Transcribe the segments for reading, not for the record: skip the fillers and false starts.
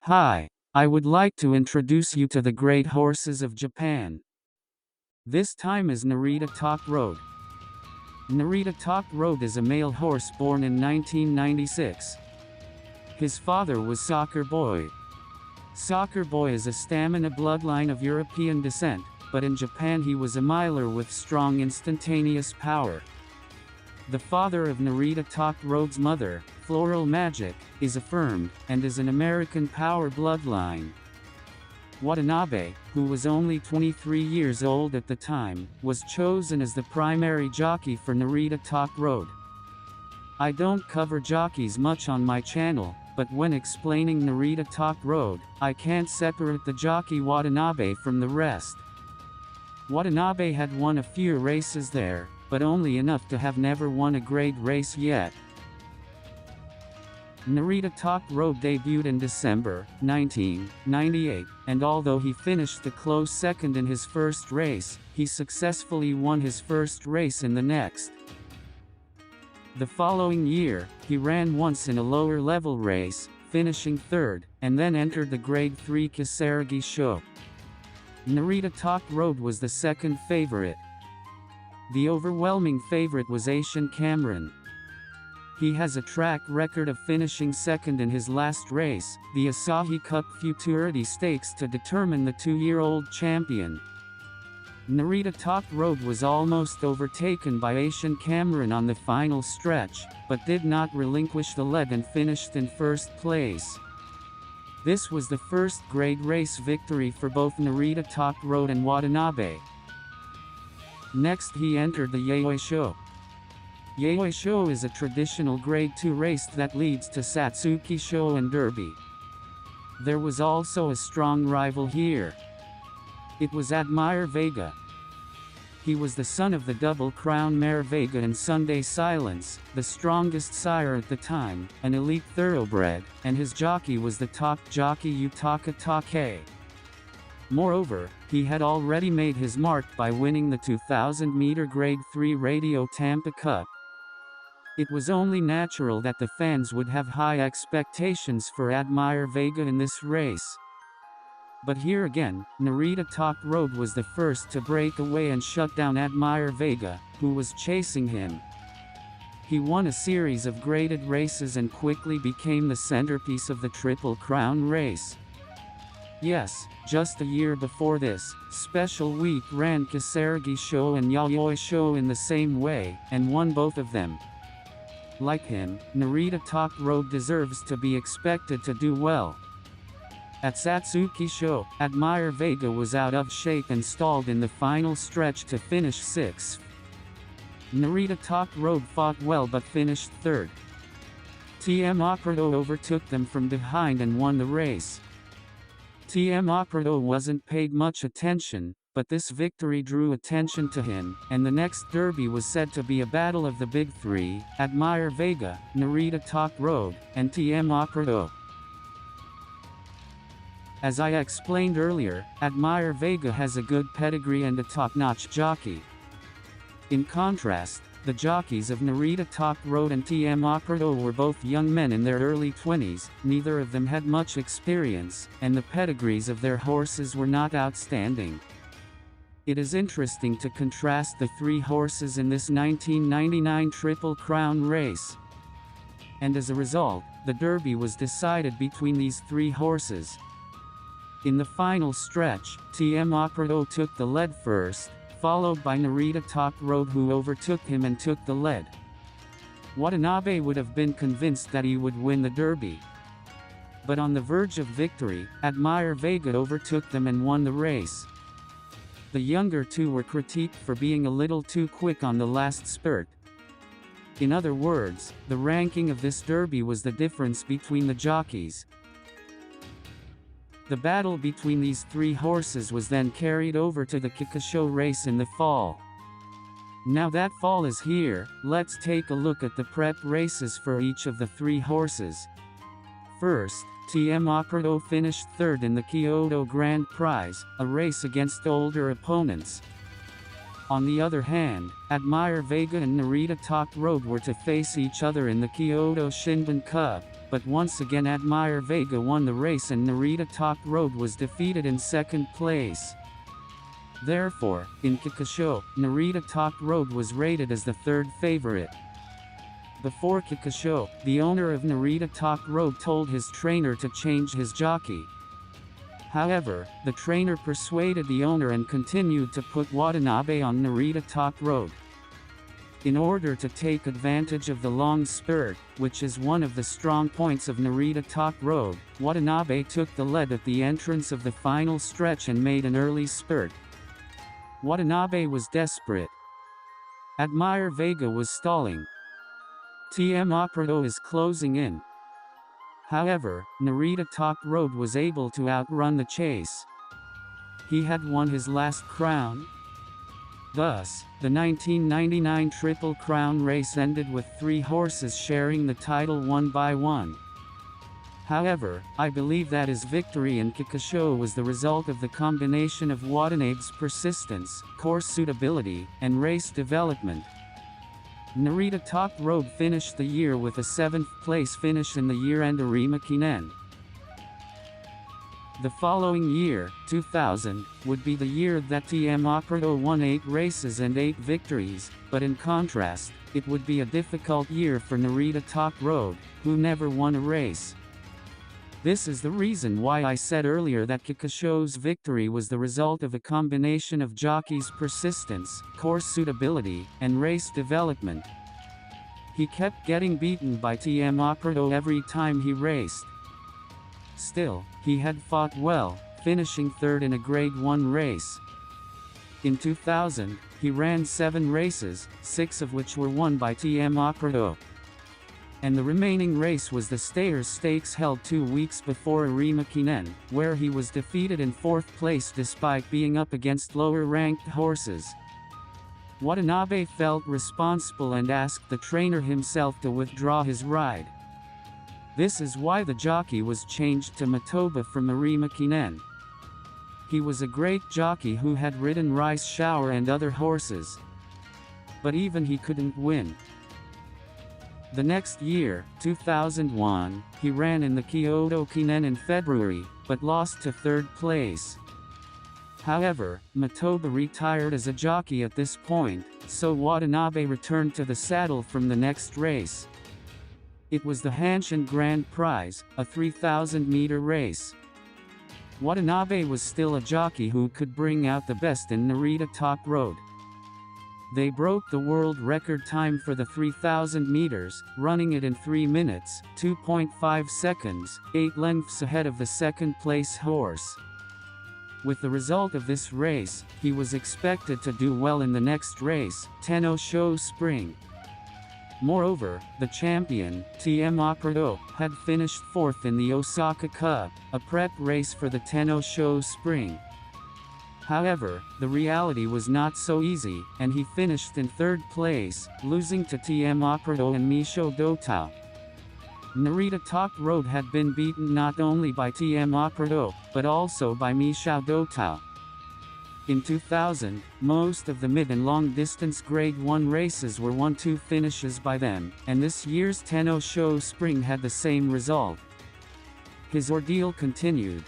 Hi, I would like to introduce you to the great horses of Japan. This time is Narita Top Road. Narita Top Road is a male horse born in 1996. His father was Soccer Boy. Soccer Boy is a stamina bloodline of European descent, but in Japan he was a miler with strong instantaneous power. The father of Narita Top Road's mother, Floral Magic, is affirmed, and is an American power bloodline. Watanabe, who was only 23 years old at the time, was chosen as the primary jockey for Narita Top Road. I don't cover jockeys much on my channel, but when explaining Narita Top Road, I can't separate the jockey Watanabe from the rest. Watanabe had won a few races there, but only enough to have never won a grade race yet. Narita Top Road debuted in December 1998, and although he finished the close second in his first race, he successfully won his first race in the next. The following year, he ran once in a lower level race, finishing third, and then entered the Grade 3 Kisaragi Show. Narita Top Road was the second favorite. The overwhelming favorite was Asian Cameron. He has a track record of finishing second in his last race, the Asahi Cup Futurity Stakes, to determine the 2-year-old champion. Narita Top Road was almost overtaken by Asian Cameron on the final stretch, but did not relinquish the lead and finished in first place. This was the first grade race victory for both Narita Top Road and Watanabe. Next he entered the Yayoi Show. Yayoi Show is a traditional Grade 2 race that leads to Satsuki Show and Derby. There was also a strong rival here. It was Admire Vega. He was the son of the double crown mare Vega and Sunday Silence, the strongest sire at the time, an elite thoroughbred, and his jockey was the top jockey Yutaka Takei. Moreover, he had already made his mark by winning the 2000-meter Grade 3 Radio Tampa Cup. It was only natural that the fans would have high expectations for Admire Vega in this race. But here again, Narita Top Road was the first to break away and shut down Admire Vega, who was chasing him. He won a series of graded races and quickly became the centerpiece of the Triple Crown race. Yes, just a year before this, Special Week ran Kisaragi Show and Yayoi Show in the same way, and won both of them. Like him, Narita Top Road deserves to be expected to do well. At Satsuki Show, Admire Vega was out of shape and stalled in the final stretch to finish 6th. Narita Top Road fought well but finished 3rd. TM Operado overtook them from behind and won the race. TM Operado wasn't paid much attention, but this victory drew attention to him, and the next derby was said to be a battle of the Big Three: Admire Vega, Narita Top Road, and TM Operado. As I explained earlier, Admire Vega has a good pedigree and a top-notch jockey. In contrast, the jockeys of Narita Top Road and TM Operado were both young men in their early 20s, neither of them had much experience, and the pedigrees of their horses were not outstanding. It is interesting to contrast the three horses in this 1999 Triple Crown race. And as a result, the Derby was decided between these three horses. In the final stretch, TM Operado took the lead first, followed by Narita Top Road, who overtook him and took the lead. Watanabe would have been convinced that he would win the Derby. But on the verge of victory, Admire Vega overtook them and won the race. The younger two were critiqued for being a little too quick on the last spurt. In other words, the ranking of this Derby was the difference between the jockeys. The battle between these three horses was then carried over to the Kikasho race in the fall. Now that fall is here, let's take a look at the prep races for each of the three horses. First, TM Operado finished 3rd in the Kyoto Grand Prize, a race against older opponents. On the other hand, Admire Vega and Narita Top Road were to face each other in the Kyoto Shinbun Cup. but once again Admire Vega won the race and Narita Top Road was defeated in second place. Therefore, in Kikasho, Narita Top Road was rated as the third favorite. Before Kikasho, the owner of Narita Top Road told his trainer to change his jockey. However, the trainer persuaded the owner and continued to put Watanabe on Narita Top Road. In order to take advantage of the long spurt, which is one of the strong points of Narita Top Road, Watanabe took the lead at the entrance of the final stretch and made an early spurt. Watanabe was desperate. Admire Vega was stalling. NaritaTopRoad is closing in. However, Narita Top Road was able to outrun the chase. He had won his last crown. Thus, the 1999 Triple Crown race ended with 3 horses sharing the title one by one. However, I believe that his victory in Kikasho was the result of the combination of Watanabe's persistence, course suitability, and race development. Narita Top Road finished the year with a 7th place finish in the year-end Arima Kinen. The following year, 2000, would be the year that NaritaTopRoad won 8 races and 8 victories, but in contrast, it would be a difficult year for Narita Top Road, who never won a race. This is the reason why I said earlier that Kikasho's victory was the result of a combination of jockey's persistence, course suitability, and race development. He kept getting beaten by NaritaTopRoad every time he raced. Still, he had fought well, finishing third in a Grade 1 race. In 2000, he ran 7 races, 6 of which were won by NaritaTopRoad. And the remaining race was the Stayers Stakes held 2 weeks before Arima Kinen, where he was defeated in 4th place despite being up against lower-ranked horses. Watanabe felt responsible and asked the trainer himself to withdraw his ride. This is why the jockey was changed to Matoba from Arima Kinen. He was a great jockey who had ridden Rice Shower and other horses. But even he couldn't win. The next year, 2001, he ran in the Kyoto Kinen in February, but lost to 3rd place. However, Matoba retired as a jockey at this point, so Watanabe returned to the saddle from the next race. It was the Hanshin Grand Prize, a 3,000-meter race. Watanabe was still a jockey who could bring out the best in Narita Top Road. They broke the world record time for the 3,000 meters, running it in 3 minutes, 2.5 seconds, 8 lengths ahead of the second-place horse. With the result of this race, he was expected to do well in the next race, Tenno Sho Spring. Moreover, the champion, NaritaTopRoad, had finished 4th in the Osaka Cup, a prep race for the Tenno Sho Spring. However, the reality was not so easy, and he finished in 3rd place, losing to NaritaTopRoad and Misho Dotao. Narita Top Road had been beaten not only by NaritaTopRoad, but also by Misho Dotao. In 2000, most of the mid and long distance Grade 1 races were 1-2 finishes by them, and this year's Tenno Sho Spring had the same result. His ordeal continued.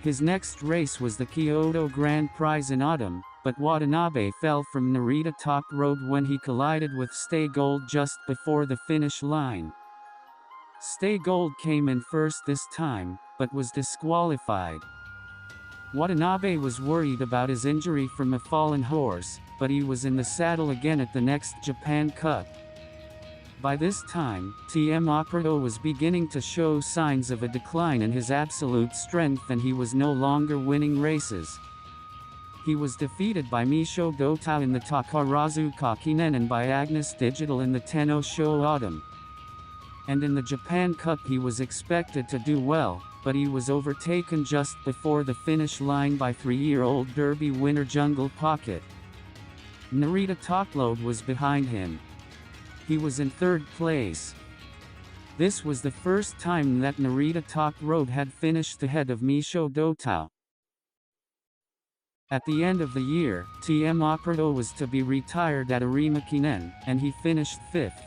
His next race was the Kyoto Grand Prize in autumn, but Watanabe fell from Narita Top Road when he collided with Stay Gold just before the finish line. Stay Gold came in first this time, but was disqualified. Watanabe was worried about his injury from a fallen horse, but he was in the saddle again at the next Japan Cup. By this time, NaritaTopRoad was beginning to show signs of a decline in his absolute strength and he was no longer winning races. He was defeated by Misho Dotao in the Takarazuka Kinen and by Agnes Digital in the Tenno Sho Autumn. And in the Japan Cup he was expected to do well, but he was overtaken just before the finish line by 3-year-old Derby winner Jungle Pocket. Narita Top Road was behind him. He was in 3rd place. This was the first time that Narita Top Road had finished ahead of Misho Dotao. At the end of the year, NaritaTopRoad was to be retired at Arima Kinen, and he finished 5th.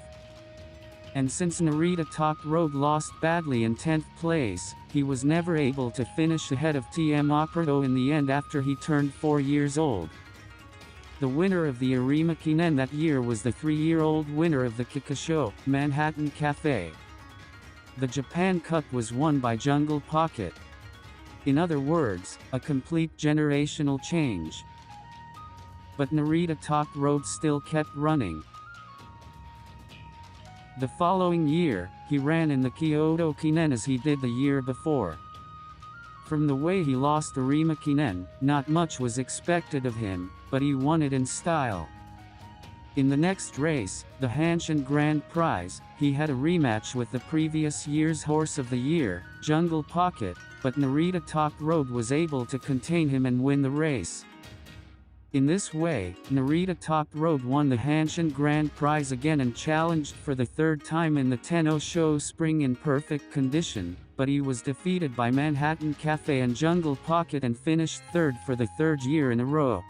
And since Narita Top Road lost badly in 10th place, he was never able to finish ahead of TMOPRO in the end after he turned 4 years old. The winner of the Arima Kinen that year was the 3-year-old winner of the Kikisho, Manhattan Cafe. The Japan Cup was won by Jungle Pocket. In other words, a complete generational change. But Narita Top Road still kept running. The following year, he ran in the Kyoto Kinen as he did the year before. From the way he lost the Arima Kinen, not much was expected of him, but he won it in style. In the next race, the Hanshin Grand Prize, he had a rematch with the previous year's Horse of the Year, Jungle Pocket, but Narita Top Road was able to contain him and win the race. In this way, Narita Top Road won the Hanshin Grand Prize again and challenged for the 3rd time in the Tenno Show Spring in perfect condition, but he was defeated by Manhattan Cafe and Jungle Pocket and finished 3rd for the 3rd year in a row.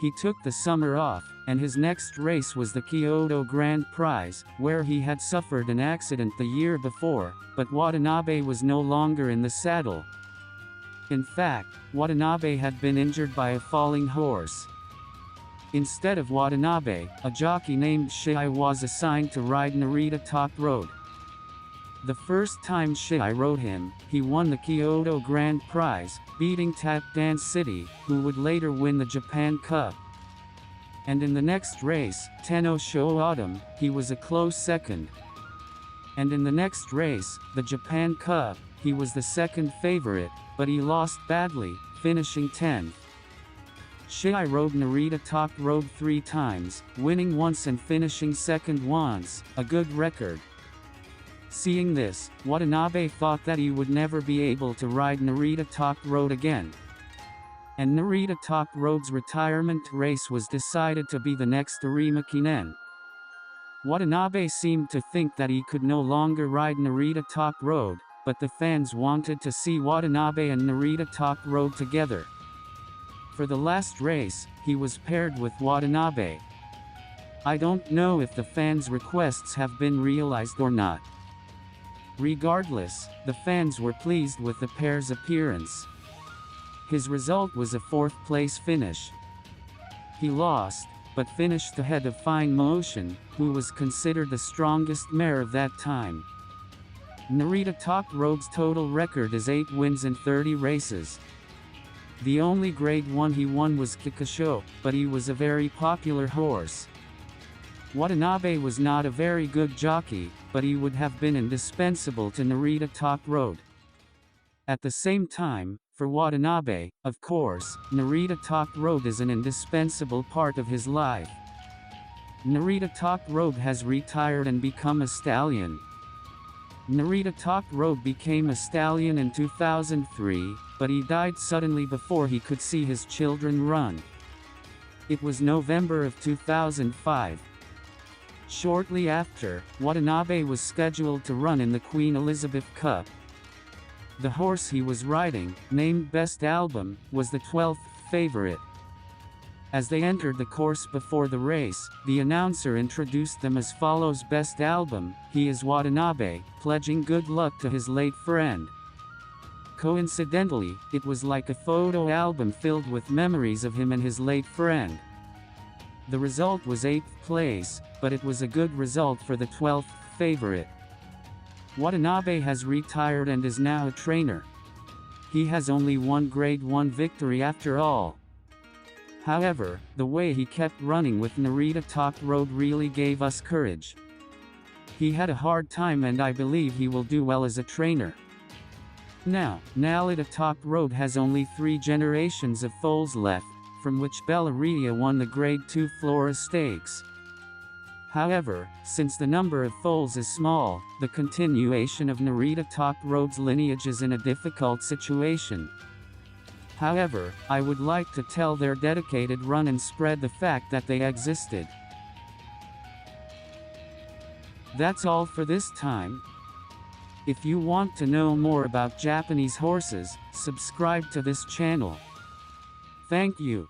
He took the summer off, and his next race was the Kyoto Grand Prize, where he had suffered an accident the year before, but Watanabe was no longer in the saddle. In fact, Watanabe had been injured by a falling horse. Instead of Watanabe, a jockey named Shii was assigned to ride Narita Top Road. The first time Shii rode him, he won the Kyoto Grand Prize, beating Tap Dance City, who would later win the Japan Cup. And in the next race, Tenno Show Autumn, he was a close second. And in the next race, the Japan Cup, he was the second favorite, but he lost badly, finishing 10th. Shii rode Narita Top Road 3 times, winning once and finishing second once, a good record. Seeing this, Watanabe thought that he would never be able to ride Narita Top Road again. And Narita Top Road's retirement race was decided to be the next Arima Kinen. Watanabe seemed to think that he could no longer ride Narita Top Road, but the fans wanted to see Watanabe and Narita Top Road together. For the last race, he was paired with Watanabe. I don't know if the fans' requests have been realized or not. Regardless, the fans were pleased with the pair's appearance. His result was a 4th place finish. He lost, but finished ahead of Fine Motion, who was considered the strongest mare of that time. Narita Top Road's total record is 8 wins in 30 races. The only Grade 1 he won was Kikisho, but he was a very popular horse. Watanabe was not a very good jockey, but he would have been indispensable to Narita Top Road. At the same time, for Watanabe, of course, Narita Top Road is an indispensable part of his life. Narita Top Road has retired and become a stallion. Narita Top Road became a stallion in 2003, but he died suddenly before he could see his children run. It was November of 2005. Shortly after, Watanabe was scheduled to run in the Queen Elizabeth Cup. The horse he was riding, named Best Album, was the 12th favorite. As they entered the course before the race, the announcer introduced them as follows: Best Album, he is Watanabe, pledging good luck to his late friend. Coincidentally, it was like a photo album filled with memories of him and his late friend. The result was 8th place, but it was a good result for the 12th favorite. Watanabe has retired and is now a trainer. He has only one Grade 1 victory after all. However, the way he kept running with Narita Top Road really gave us courage. He had a hard time and I believe he will do well as a trainer. Now, Narita Top Road has only 3 generations of foals left, from which Bellaria won the Grade 2 Flora Stakes. However, since the number of foals is small, the continuation of Narita Top Road's lineage is in a difficult situation. However, I would like to tell their dedicated run and spread the fact that they existed. That's all for this time. If you want to know more about Japanese horses, subscribe to this channel. Thank you.